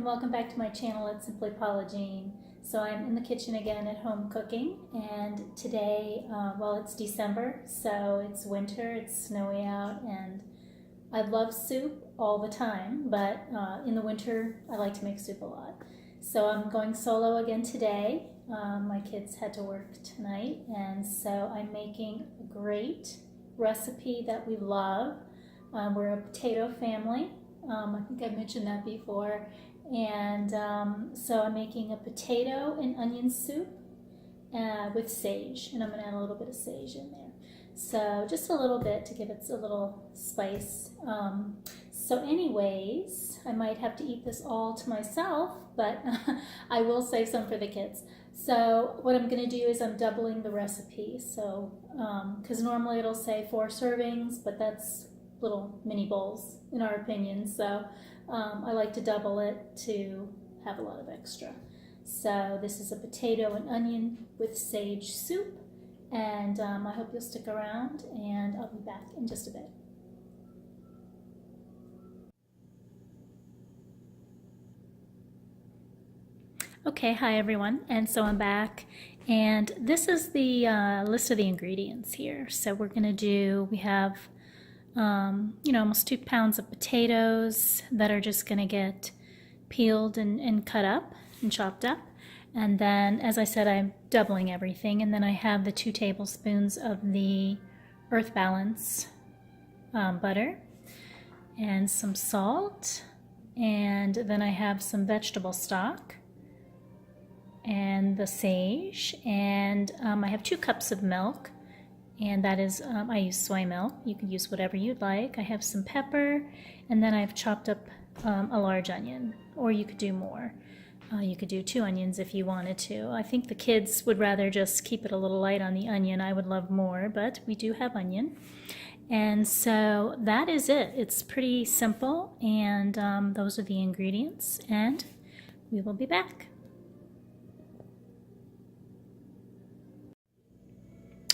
welcome back to my channel. It's Simply Paula Jean. So I'm in the kitchen again at home cooking, and today, well, it's December, so it's winter, it's snowy out, and I love soup all the time, but in the winter I like to make soup a lot. So I'm going solo again today. My kids had to work tonight, and so I'm making a great recipe that we love. We're a potato family. I think I mentioned that before. And so I'm making a potato and onion soup with sage, and I'm going to add a little bit of sage in there. So just a little bit to give it a little spice. So anyways, I might have to eat this all to myself, but I will save some for the kids. So what I'm going to do is I'm doubling the recipe. So because normally it'll say 4 servings, but that's little mini bowls in our opinion. So I like to double it to have a lot of extra. So this is a potato and onion with sage soup, and I hope you'll stick around, and I'll be back in just a bit. Okay, hi everyone, and so I'm back, and this is the list of the ingredients here. So we're gonna do, we have almost 2 pounds of potatoes that are just going to get peeled and cut up and chopped up. And then, as I said, I'm doubling everything. And then I have the 2 tablespoons of the Earth Balance butter and some salt. And then I have some vegetable stock and the sage. And I have 2 cups of milk. And that is, I use soy milk. You can use whatever you'd like. I have some pepper, and then I've chopped up a large onion, or you could do more. You could do 2 onions if you wanted to. I think the kids would rather just keep it a little light on the onion. I would love more, but we do have onion. And so that is it. It's pretty simple, and those are the ingredients, and we will be back.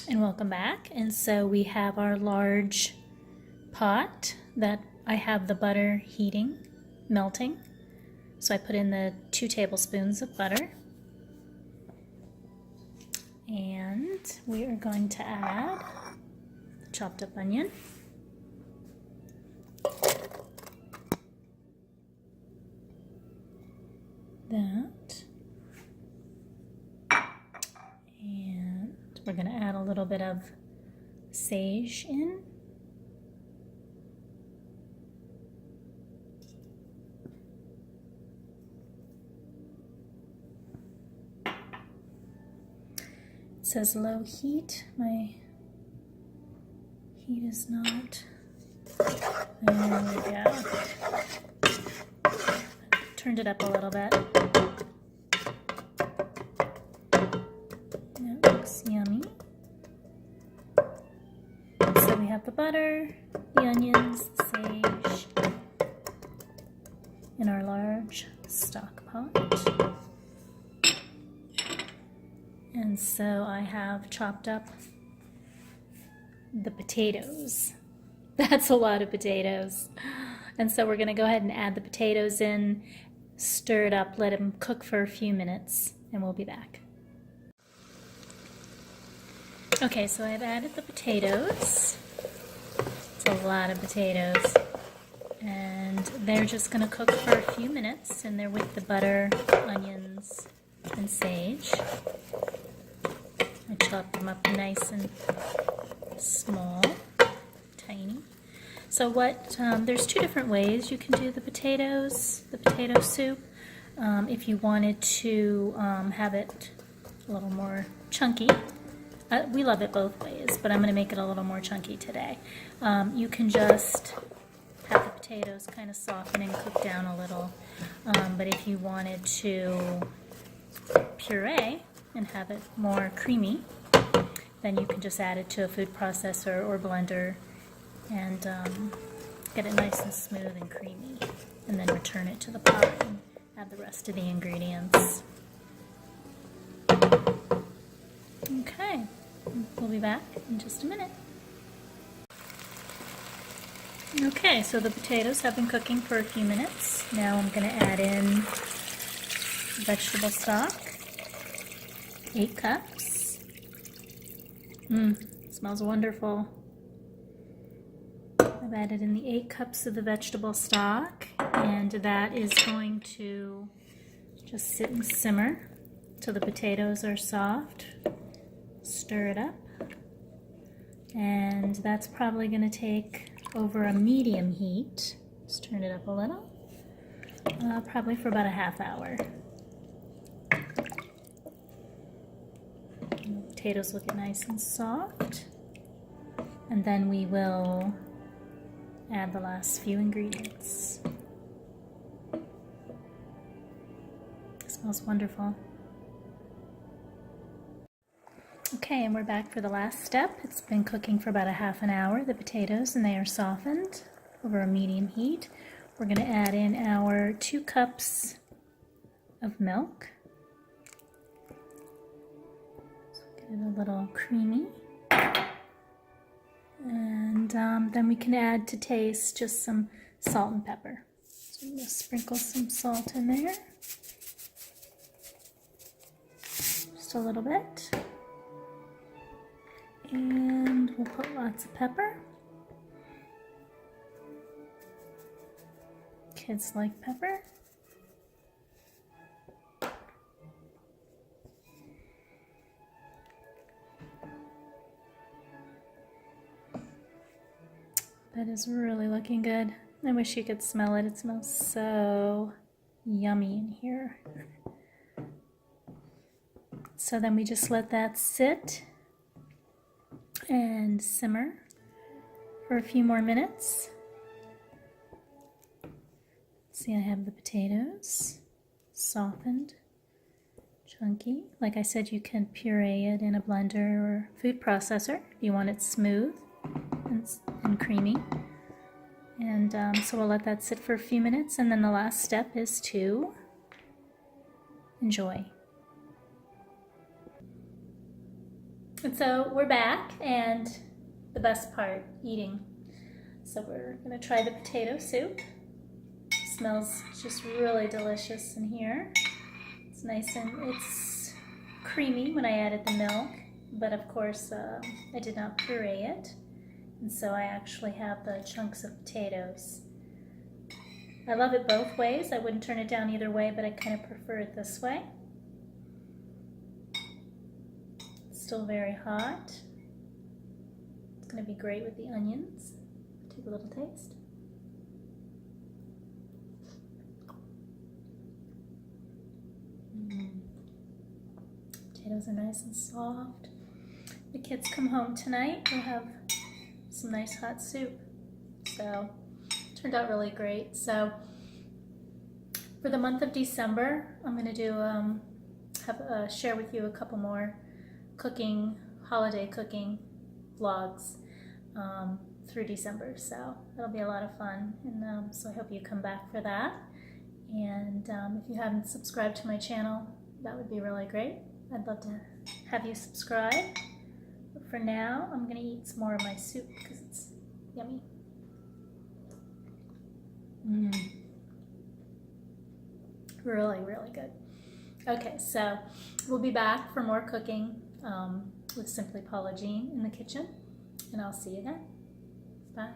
And welcome back. And so we have our large pot that I have the butter heating, melting. So I put in the 2 tablespoons of butter. And we are going to add the chopped up onion. That. We're going to add a little bit of sage in. It says low heat. My heat is not. There we go. Turned it up a little bit. Yummy. So we have the butter, the onions, the sage, in our large stock pot. And so I have chopped up the potatoes. That's a lot of potatoes. And so we're going to go ahead and add the potatoes in, stir it up, let them cook for a few minutes, and we'll be back. Okay, so I've added the potatoes. It's a lot of potatoes. And they're just going to cook for a few minutes, and they're with the butter, onions, and sage. I chopped them up nice and small, tiny. So there's 2 different ways you can do the potato soup. If you wanted to have it a little more chunky. We love it both ways, but I'm going to make it a little more chunky today. You can just have the potatoes kind of soften and cook down a little. But if you wanted to puree and have it more creamy, then you can just add it to a food processor or blender and get it nice and smooth and creamy. And then return it to the pot and add the rest of the ingredients. Okay. We'll be back in just a minute. Okay, so the potatoes have been cooking for a few minutes. Now I'm going to add in vegetable stock, 8 cups. Smells wonderful. I've added in the 8 cups of the vegetable stock, and that is going to just sit and simmer till the potatoes are soft. Stir it up, and that's probably going to take over a medium heat. Just turn it up a little, probably for about a half hour. And the potatoes look nice and soft, and then we will add the last few ingredients. It smells wonderful. Okay, and we're back for the last step. It's been cooking for about a half an hour, the potatoes, and they are softened over a medium heat. We're going to add in our 2 cups of milk. So get it a little creamy. And then we can add to taste just some salt and pepper. So I'm going to sprinkle some salt in there. Just a little bit. And we'll put lots of pepper. Kids like pepper. That is really looking good. I wish you could smell it. It smells so yummy in here. So then we just let that sit and simmer for a few more minutes. See, I have the potatoes softened, chunky. Like I said, you can puree it in a blender or food processor if you want it smooth and creamy. And so we'll let that sit for a few minutes, and then the last step is to enjoy. And so we're back, and the best part, eating. So we're going to try the potato soup. It smells just really delicious in here. It's nice and it's creamy when I added the milk, but of course I did not puree it. And so I actually have the chunks of potatoes. I love it both ways. I wouldn't turn it down either way, but I kind of prefer it this way. Still very hot. It's going to be great with the onions. Take a little taste. Potatoes are nice and soft. The kids come home tonight. We'll have some nice hot soup. So it turned out really great. So for the month of December, I'm going to do share with you a couple more holiday cooking vlogs through December, so that'll be a lot of fun, and so I hope you come back for that. And if you haven't subscribed to my channel, that would be really great. I'd love to have you subscribe. But for now, I'm going to eat some more of my soup because it's yummy. Really, really good. Okay, so we'll be back for more cooking with Simply Paula Jean in the kitchen, and I'll see you then. Bye.